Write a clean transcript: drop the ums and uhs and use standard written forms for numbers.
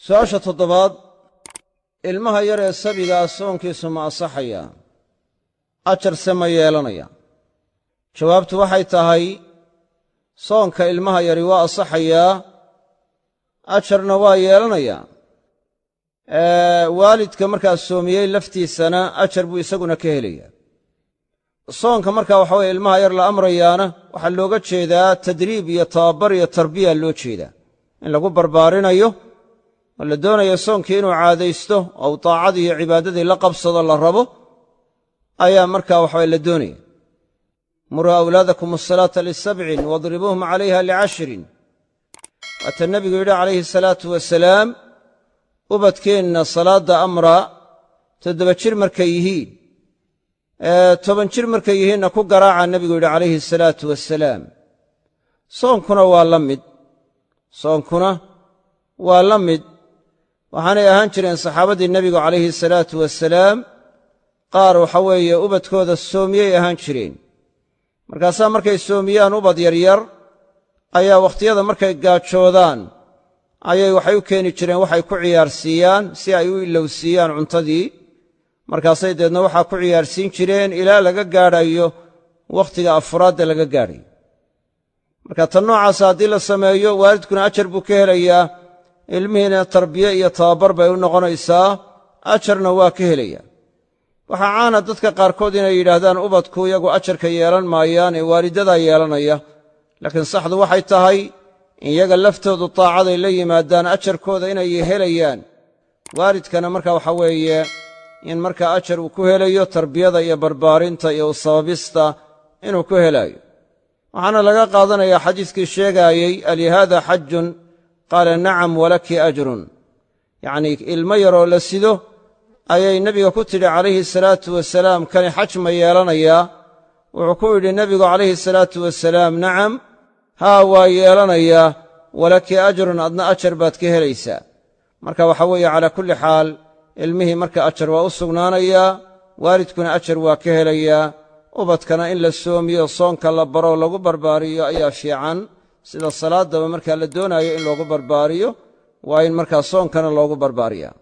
su'aasha toddobaad ilmaha yar ee sabigaa soonkiisu ma asaxayaa ajarse ma yeelanaya jawaabtu waxay tahay soonka ilmaha yari waa asaxayaa ajarna waa yeelanayaa waalidka markaa soomiyey laftiisana ajar buu isaguna ka helayaa soonka markaa waxa weye ilmaha yar la amrayaana waxaa looga jeedaa tadriib iyo tababar iyo tarbiya loo jeedaa in lagu barbaarinayo oo la doonayo soonkii inuu caadaysto oo uu taacadii iyo cibaadadii la qabsado la rabo ayaa markaa waxaweye la doonaya muruu awlaadakum asalaata lisabcin wadribuuhum calayha licashrin waata nebigu yidhi calayhi salaatu wasalaam ubadkeenna salaadda amra 7 jir markay yihiin 10 jir markay yihiinna ku garaaca nebigu yidhi calayhi salaatu wasalaam soonkuna waa la mid waxaanay ahaan jireen saxaabadii nebigu calayhi salaatu wasalaam qaar waxa weeye ubadkooda soomiyey ahaan jireen markaasaa markay soomiyaan ubad yaryar ayaa wakhtiyada markay gaajoodaan ayay waxay u keeni jireen waxay ku ciyaarsiiyaan si ay u ilowsiiyaan cuntadii markaasay deedna waxaa ku ciyaarsiin jireen ilaa laga gaadhayo wakhtiga afuraadda laga gaadhayo marka tan noocaasa haddii la sameeyo waalidkuna ajar buu ka helayaa ilmihiina tarbiye iyo tababar bay u noqonaysaa ajarna waa ka helayaa waxaa caana dadka qaarkood inay yidhaahdaan ubadku iyagu ajarka yeelan maayaan ee waalidadaa yeelanaya laakiin saxdu waxay tahay in iyaga laftoodu taacaday la yimaadaan ajarkooda inay helayaan waalidkana marka waxa weeye in markaa ajar uu ku helayo tarbiyada iyo barbaarinta iyo usababista inuu ku helayo waxaana laga qaadanayaa xadiiskii sheegaayey alihaada xajun qaala nacam walaki ajrun yacnii ilmo yaroo la sido ayay nebiga ku tidhi calayhi salaatu wasalaam kani xaj ma yeelanayaa wuxuu ku yidhi nebigu calayhi salaatu wasalaam nacam haa waa yeelanayaa walaki ajrun adna ajar baad ka helaysaa marka waxa weeye calaa kulli xaal ilmihii marka ajar waa u sugnaanayaa waalidkuna ajar waa ka helayaa ubadkana in la soomiyo soonka la baro lagu barbaariyo ayaa fiican sida salaaddaba markaa la doonaayo in loogu barbaariyo waa in markaa soonkana loogu barbaariyaa